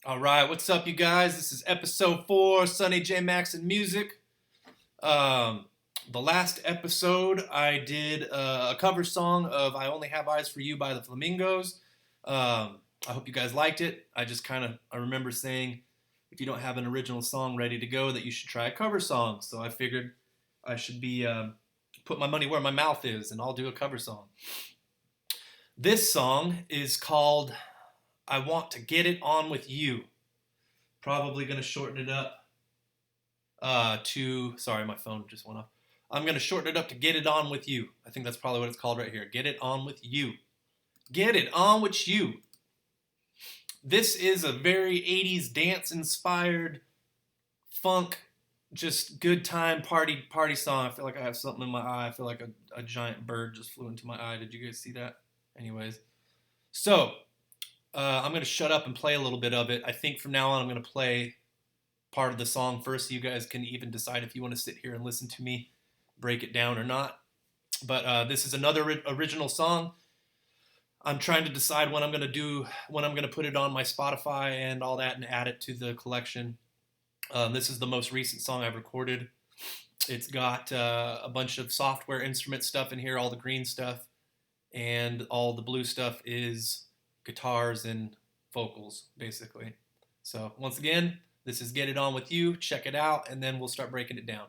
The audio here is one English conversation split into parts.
All right, what's up, you guys? This is episode 4, Sonny J, Maxon Music. The last episode, I did a cover song of "I Only Have Eyes for You" by the Flamingos. I hope you guys liked it. I remember saying, if you don't have an original song ready to go, that you should try a cover song. So I figured I should put my money where my mouth is, and I'll do a cover song. This song is called "I Want to Get It On With You." Probably going to shorten it up sorry, my phone just went off. I'm going to shorten it up to "Get It On With You." I think that's probably what it's called right here. Get it on with you. Get it on with you. This is a very 80s dance-inspired funk, just good time party song. I feel like I have something in my eye. I feel like a giant bird just flew into my eye. Did you guys see that? Anyways. So, I'm going to shut up and play a little bit of it. I think from now on I'm going to play part of the song first so you guys can even decide if you want to sit here and listen to me break it down or not. But this is another original song. I'm trying to decide when I'm going to put it on my Spotify and all that and add it to the collection. This is the most recent song I've recorded. It's got a bunch of software instrument stuff in here, all the green stuff, and all the blue stuff is guitars and vocals, basically. So once again, this is "Get It On With You." Check it out, and then we'll start breaking it down.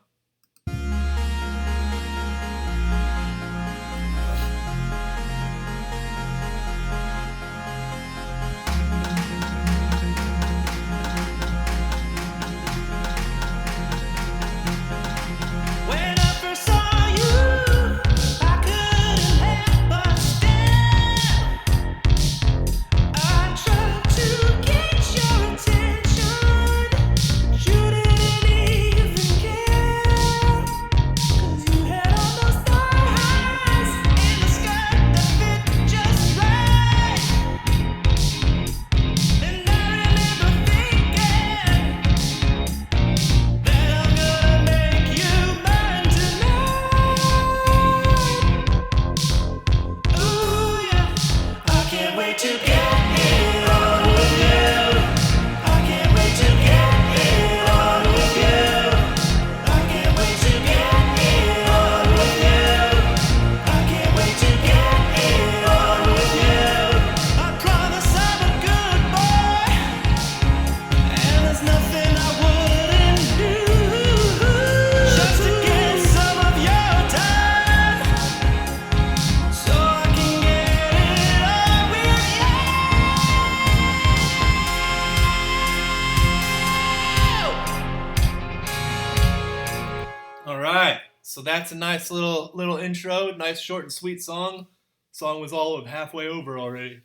So that's a nice little intro, nice short and sweet song. Song was all of halfway over already.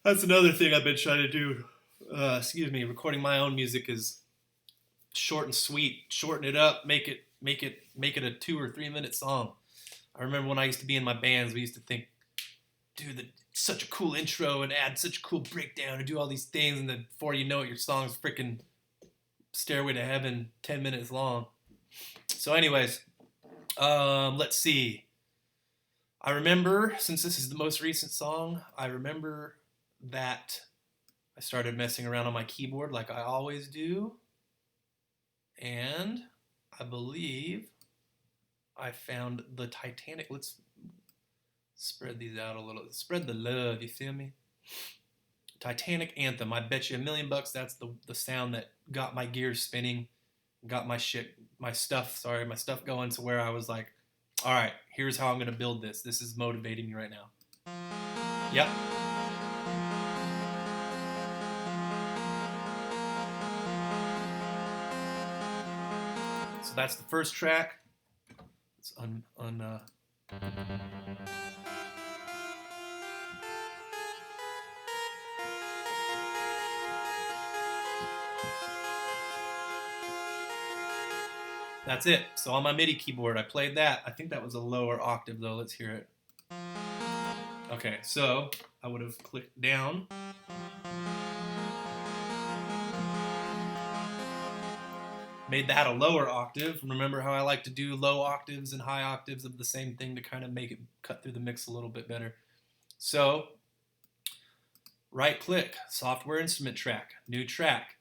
That's another thing I've been trying to do. Recording my own music is short and sweet. Shorten it up, make it a 2 or 3 minute song. I remember when I used to be in my bands, we used to think, dude, such a cool intro and add such a cool breakdown and do all these things, and then before you know it, your song's freaking Stairway to Heaven, 10 minutes long. So anyways, let's see. I remember, since this is the most recent song, I remember that I started messing around on my keyboard like I always do. And I believe I found the Titanic. Let's spread these out a little. Spread the love, you feel me? Titanic Anthem. I bet you $1,000,000 that's the sound that got my gears spinning, got my stuff going to where I was like, all right, here's how I'm going to build this. This is motivating me right now. Yep. So that's the first track. It's That's it. So on my MIDI keyboard, I played that. I think that was a lower octave, though. Let's hear it. Okay, so I would have clicked down. Made that a lower octave. Remember how I like to do low octaves and high octaves of the same thing to kind of make it cut through the mix a little bit better. So right click, software instrument track, new track.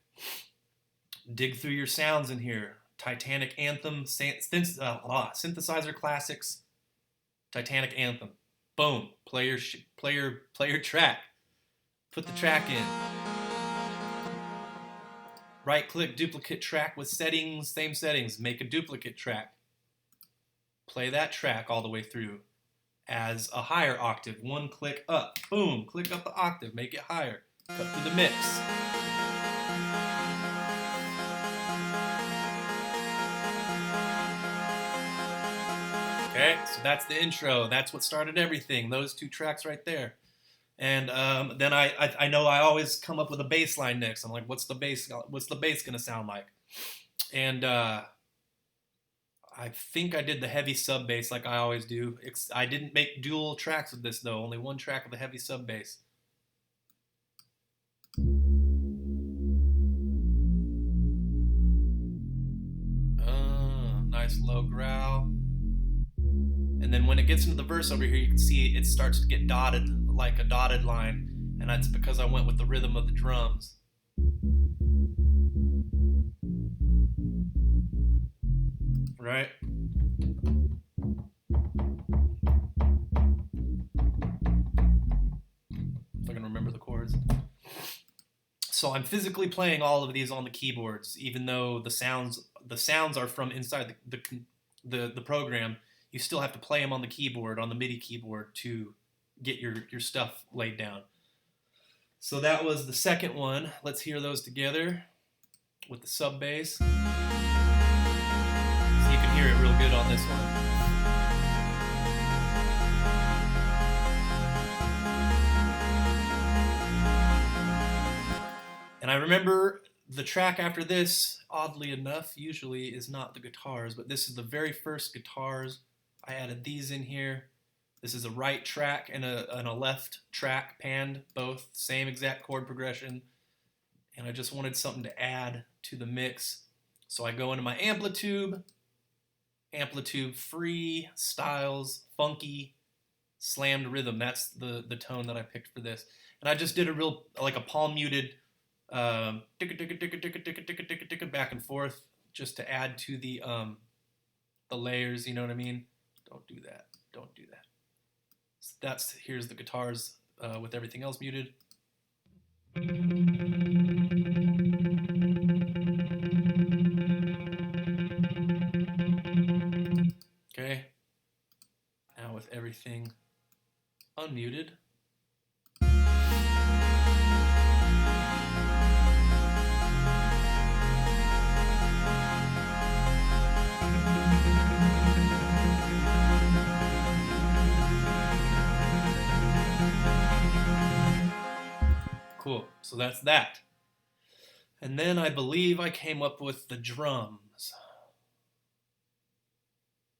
Dig through your sounds in here. Titanic Anthem, synthesizer classics, Titanic Anthem. Boom, play your track. Put the track in. Right click, duplicate track with settings, same settings. Make a duplicate track. Play that track all the way through as a higher octave. One click up. Boom, click up the octave, make it higher. Cut through the mix. Okay, so that's the intro. That's what started everything. Those two tracks right there. And then I know I always come up with a bass line next. I'm like, what's the bass gonna sound like? And I think I did the heavy sub bass like I always do. I didn't make dual tracks with this though. Only one track with the heavy sub bass. Nice low growl. And then when it gets into the verse over here, you can see it starts to get dotted like a dotted line. And that's because I went with the rhythm of the drums. Right? If I can remember the chords. So I'm physically playing all of these on the keyboards, even though the sounds are from inside the program. You still have to play them on the keyboard, on the MIDI keyboard, to get your stuff laid down. So that was the second one. Let's hear those together with the sub bass. So you can hear it real good on this one. And I remember the track after this, oddly enough, usually is not the guitars, but this is the very first guitars. I added these in here. This is a right track and a left track panned, both same exact chord progression. And I just wanted something to add to the mix. So I go into my amplitude free, styles, funky, slammed rhythm. That's the tone that I picked for this. And I just did a real, like a palm muted back and forth just to add to the layers, you know what I mean? Don't do that. Don't do that. So here's the guitars with everything else muted. Okay. Now with everything unmuted. Cool, so that's that. And then I believe I came up with the drums.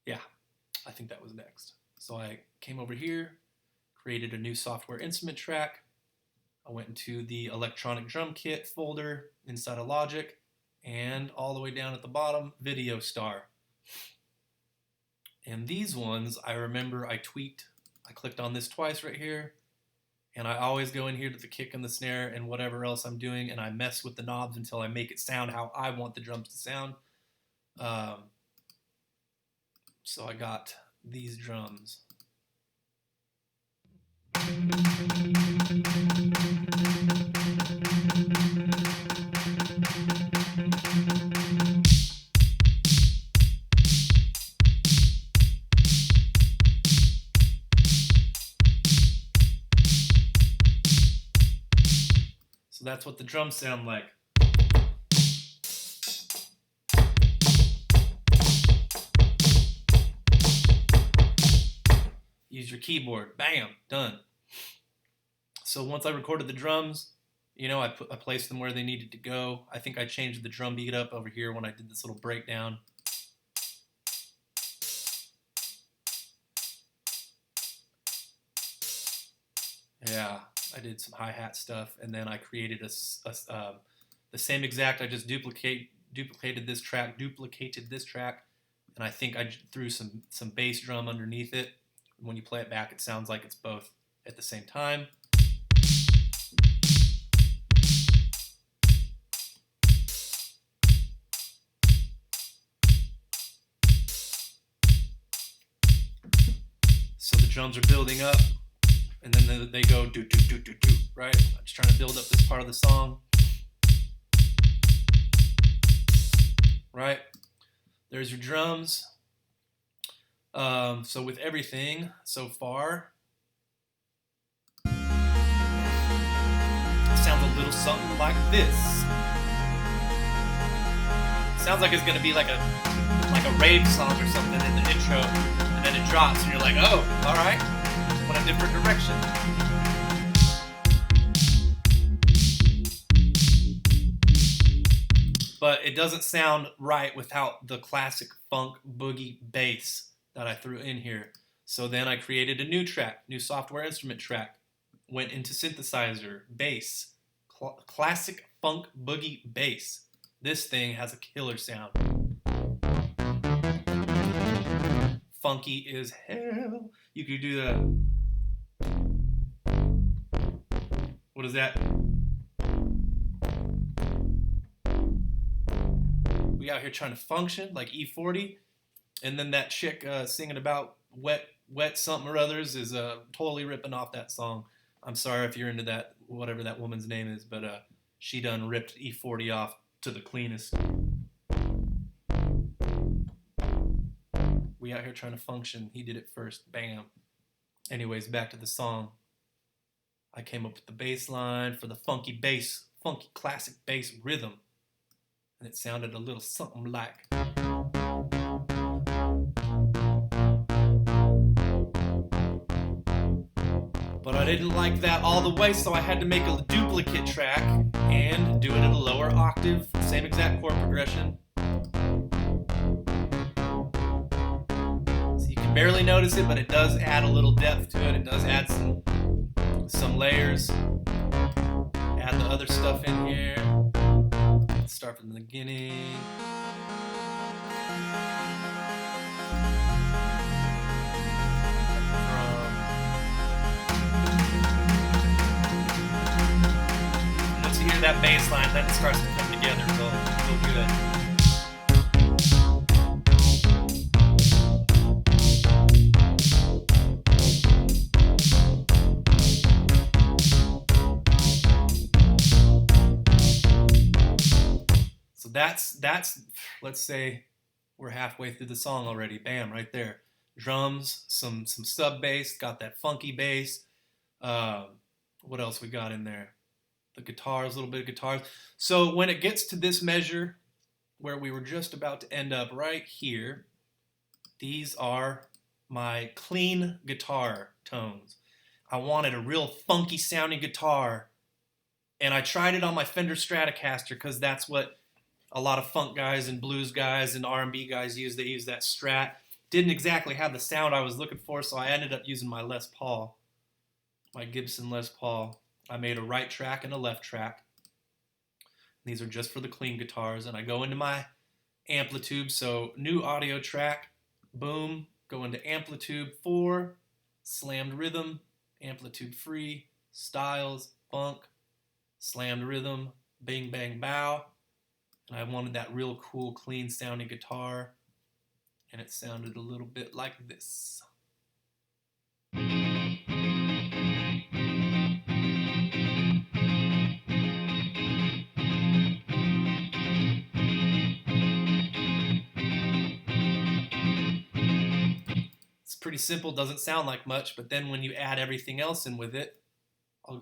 Yeah, I think that was next. So I came over here, created a new software instrument track. I went into the electronic drum kit folder inside of Logic, and all the way down at the bottom, Video Star. And these ones, I remember I tweaked. I clicked on this twice right here. And I always go in here to the kick and the snare and whatever else I'm doing, and I mess with the knobs until I make it sound how I want the drums to sound. So I got these drums. So that's what the drums sound like. Use your keyboard. Bam, done. So once I recorded the drums, you know, I placed them where they needed to go. I think I changed the drum beat up over here when I did this little breakdown. Yeah, I did some hi-hat stuff, and then I created the same exact. I just duplicated this track, and I think I threw some bass drum underneath it. When you play it back, it sounds like it's both at the same time. So the drums are building up, and then they go do do do do do, right? I'm just trying to build up this part of the song. Right? There's your drums. So with everything so far, it sounds a little something like this. It sounds like it's gonna be like a rave song or something in the intro, and then it drops, and you're like, oh, all right, went a different direction. But it doesn't sound right without the classic funk boogie bass that I threw in here. So then I created a new track, new software instrument track, went into synthesizer, bass, classic funk boogie bass. This thing has a killer sound. Funky as hell. You could do the... What is that? We out here trying to function like E40, and then that chick singing about wet something or others is totally ripping off that song. I'm sorry if you're into that, whatever that woman's name is, but she done ripped E40 off to the cleanest. We out here trying to function. He did it first. Bam. Anyways, back to the song. I came up with the bass line for the funky bass, funky classic bass rhythm. And it sounded a little something like. But I didn't like that all the way, so I had to make a duplicate track and do it at a lower octave, same exact chord progression. So you can barely notice it, but it does add a little depth to it. It does add some layers. Add the other stuff in here. Start from the beginning. Once you hear that bass line, then it starts to come together real good. That's let's say we're halfway through the song already. Bam, right there. Drums, some sub bass, got that funky bass. What else we got in there? The guitars, a little bit of guitars. So when it gets to this measure where we were just about to end up right here, these are my clean guitar tones. I wanted a real funky sounding guitar, and I tried it on my Fender Stratocaster because that's what a lot of funk guys and blues guys and R&B guys use. They use that Strat. Didn't exactly have the sound I was looking for, so I ended up using my Les Paul, my Gibson Les Paul. I made a right track and a left track. These are just for the clean guitars, and I go into my amplitude. So new audio track, boom, go into amplitude 4, slammed rhythm, amplitude free, styles, funk, slammed rhythm, bing bang bow. And I wanted that real cool, clean sounding guitar. And it sounded a little bit like this. It's pretty simple, doesn't sound like much, but then when you add everything else in with it,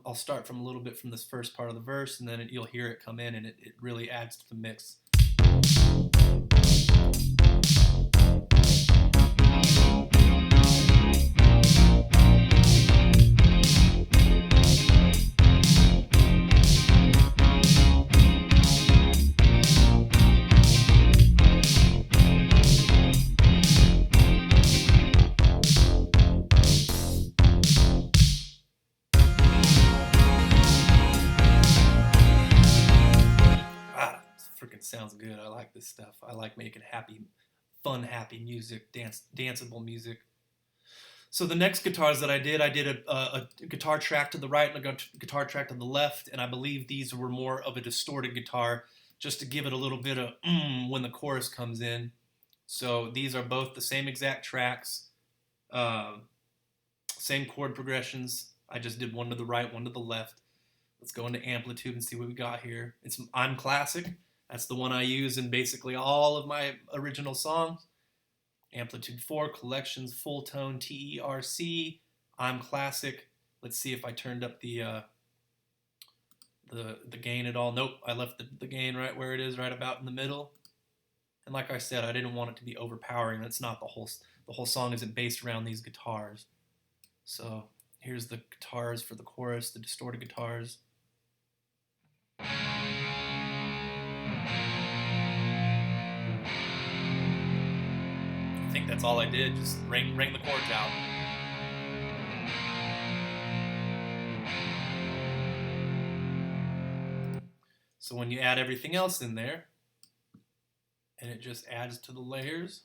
I'll start from a little bit from this first part of the verse, and then you'll hear it come in, and it really adds to the mix. Sounds good. I like this stuff. I like making happy, fun, happy music, danceable music. So the next guitars that I did a guitar track to the right and a guitar track to the left, and I believe these were more of a distorted guitar, just to give it a little bit of when the chorus comes in. So these are both the same exact tracks, same chord progressions. I just did one to the right, one to the left. Let's go into amplitude and see what we got here. I'm Classic. That's the one I use in basically all of my original songs. Amplitude 4, collections, full tone, TERC. I'm Classic. Let's see if I turned up the gain at all. Nope, I left the gain right where it is, right about in the middle. And like I said, I didn't want it to be overpowering. That's not the whole song isn't based around these guitars. So here's the guitars for the chorus, the distorted guitars. I think that's all I did, just ring the chords out. So when you add everything else in there, and it just adds to the layers.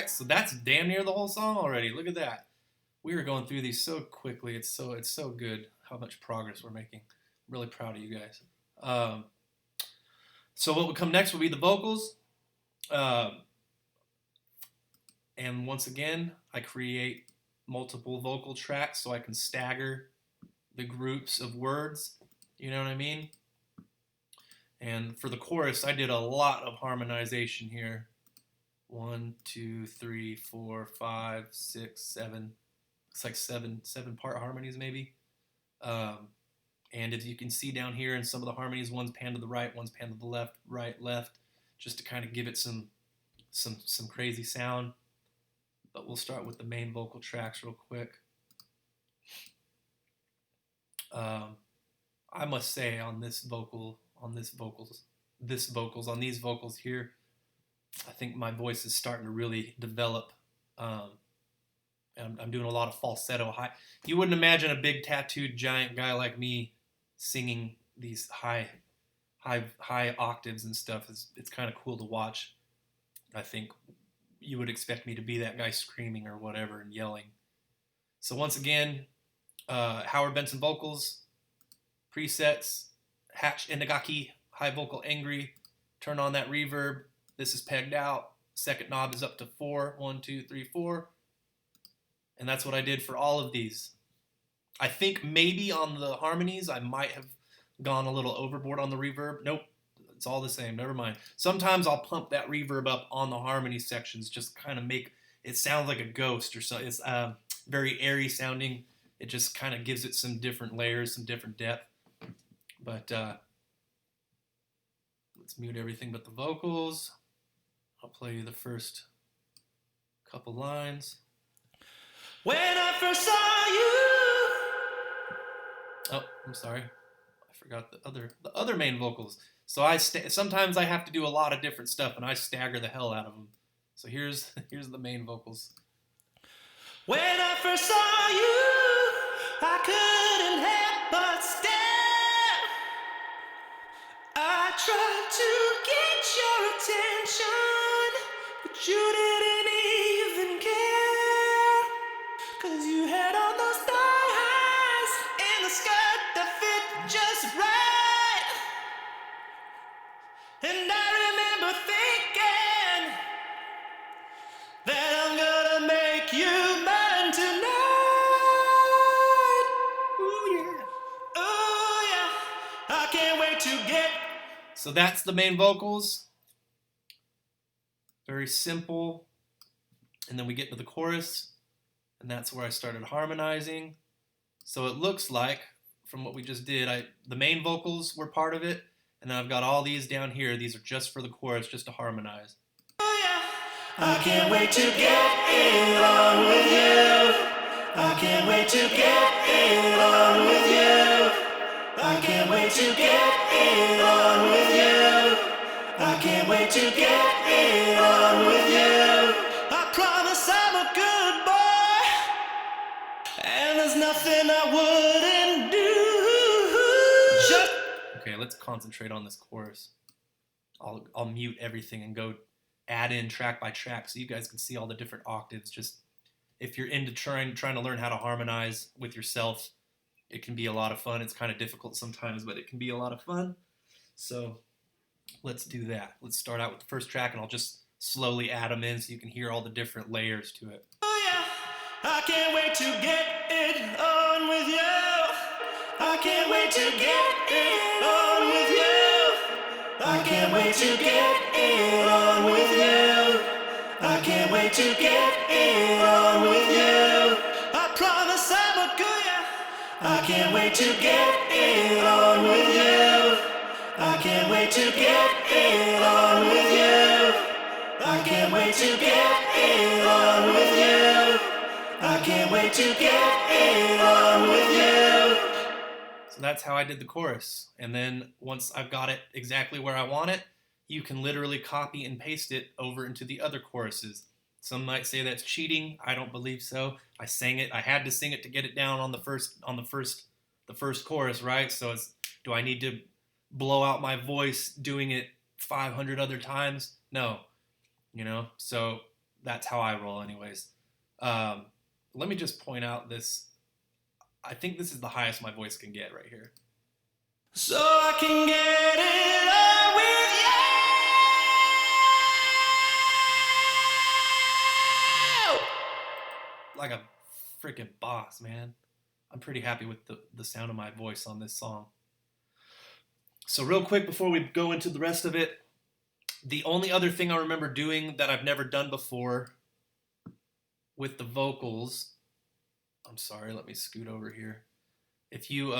So that's damn near the whole song already. Look at that. We were going through these so quickly. It's so good how much progress we're making. I'm really proud of you guys. So what would come next would be the vocals. And once again, I create multiple vocal tracks so I can stagger the groups of words. You know what I mean? And for the chorus, I did a lot of harmonization here. 1, 2, 3, 4, 5, 6, 7. Looks like seven part harmonies maybe. And as you can see down here in some of the harmonies, one's pan to the right, one's pan to the left, right, left, just to kind of give it some crazy sound. But we'll start with the main vocal tracks real quick. I must say on these vocals here, I think my voice is starting to really develop. And I'm doing a lot of falsetto high. You wouldn't imagine a big tattooed giant guy like me singing these high octaves and stuff. It's kind of cool to watch. I think you would expect me to be that guy screaming or whatever and yelling. So once again, Howard Benson vocals, presets, Hatch Inagaki, high vocal angry, turn on that reverb. This is pegged out. Second knob is up to 4. 1, 2, 3, 4. And that's what I did for all of these. I think maybe on the harmonies I might have gone a little overboard on the reverb. Nope, it's all the same. Never mind. Sometimes I'll pump that reverb up on the harmony sections, just kind of make it sound like a ghost or something. It's very airy sounding. It just kind of gives it some different layers, some different depth. But let's mute everything but the vocals. I'll play you the first couple lines. When I first saw you. Oh, I'm sorry. I forgot the other main vocals. So sometimes I have to do a lot of different stuff, and I stagger the hell out of them. So here's the main vocals. When I first saw you, I couldn't help but stare. I tried to get your attention, but you didn't even care. 'Cause you had all those thigh highs in the skirt that fit just right. And I remember thinking that I'm gonna make you mine tonight. Ooh yeah. Ooh yeah. I can't wait to get. So that's the main vocals. Very simple. And then we get to the chorus. And that's where I started harmonizing. So it looks like, from what we just did, the main vocals were part of it, and then I've got all these down here. These are just for the chorus, just to harmonize. Oh yeah. I can't wait to get it on with you. I can't wait to get it on with you. I can't wait to get it on with you. I can't wait to get it on with you. And there's nothing I wouldn't do. Okay, let's concentrate on this chorus. I'll mute everything and go add in track by track so you guys can see all the different octaves. Just if you're into trying to learn how to harmonize with yourself, it can be a lot of fun. It's kind of difficult sometimes, but it can be a lot of fun. So let's do that. Let's start out with the first track, and I'll just slowly add them in so you can hear all the different layers to it. Oh yeah, I can't wait to get it on with you. I can't wait to get it on with you. I can't wait to get it on with you. I can't wait to get it on with you. I promise I will do ya. I can't wait to get it on with you. I can't wait to get it on with you. I can't wait to get it on with you. I can't wait to get it on with you. So that's how I did the chorus. And then once I've got it exactly where I want it, you can literally copy and paste it over into the other choruses. Some might say that's cheating. I don't believe so. I sang it. I had to sing it to get it down on the first chorus, right? So do I need to blow out my voice doing it 500 other times? No. So that's how I roll anyways. Let me just point out this. I think this is the highest my voice can get right here. So I can get it on with you. Like a freaking boss, man. I'm pretty happy with the sound of my voice on this song. So real quick before we go into the rest of it, the only other thing I remember doing that I've never done before with the vocals, I'm sorry, let me scoot over here. If you,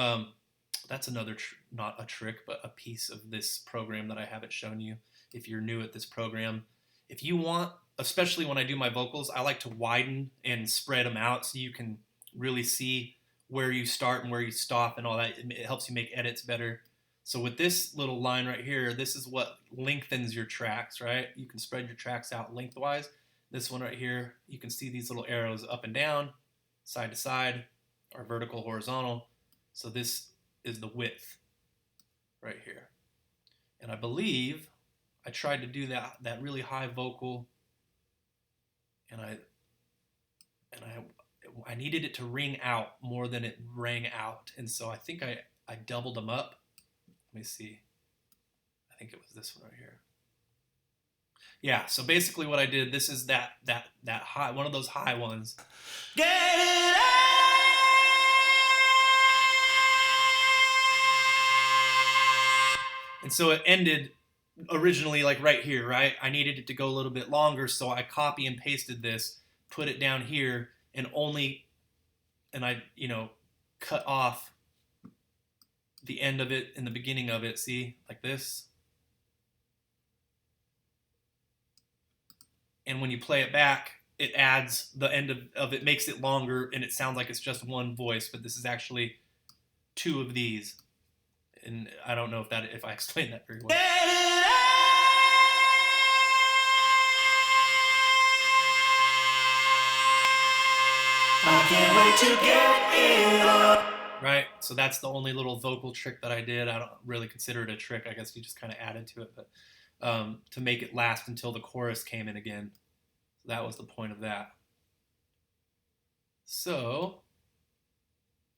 that's another, not a trick, but a piece of this program that I haven't shown you. If you're new at this program, if you want, especially when I do my vocals, I like to widen and spread them out so you can really see where you start and where you stop and all that. It helps you make edits better. So with this little line right here, this is what lengthens your tracks, right? You can spread your tracks out lengthwise. This one right here, you can see these little arrows up and down, side to side, or vertical, horizontal. So this is the width right here. And I believe I tried to do that really high vocal, and I needed it to ring out more than it rang out. And so I think I doubled them up. Let me see. I think it was this one right here. Yeah, so basically what I did, this is that high, one of those high ones. Get it on. And so it ended originally like right here, right? I needed it to go a little bit longer, so I copy and pasted this, put it down here, and I cut off the end of it and the beginning of it, see, like this. And when you play it back, it adds the end of it, makes it longer, and it sounds like it's just one voice, but this is actually two of these. And I don't know if I explained that very well. I can't wait to get it on. Right, so that's the only little vocal trick that I did. I don't really consider it a trick. I guess you just kind of added to it, but to make it last until the chorus came in again. That was the point of that. So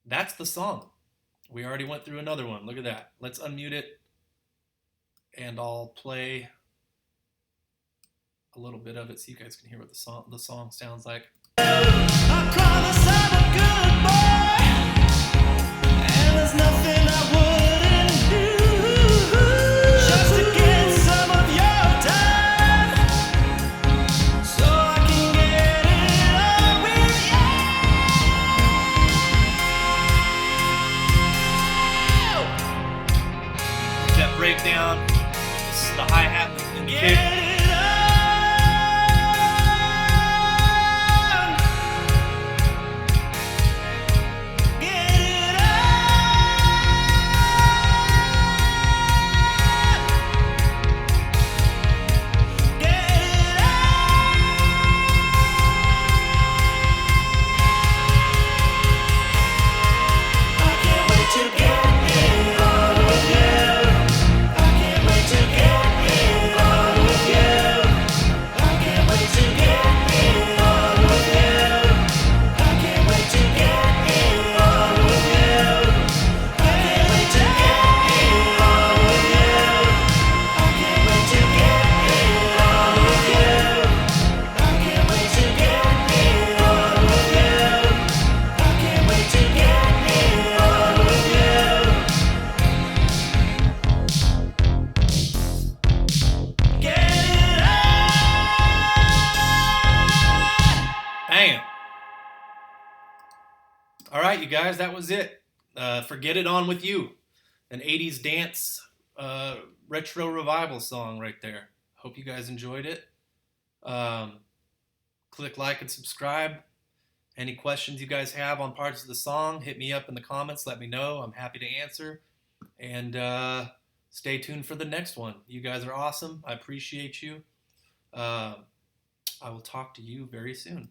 that's the song. We already went through another one. Look at that. Let's unmute it, and I'll play a little bit of it so you guys can hear what the song sounds like. I promise I'm a good boy, and there's nothing I wouldn't do just to get some of your time, so I can get it on with you. That breakdown, the hi-hat and the kick. All right, you guys, that was it. Forget It On With You, an 80s dance retro revival song right there. Hope you guys enjoyed it. Um, Click like and subscribe. Any questions you guys have on parts of the song, hit me up in the comments. Let me know. I'm happy to answer. And stay tuned for the next one. You guys are awesome. I appreciate you. I will talk to you very soon.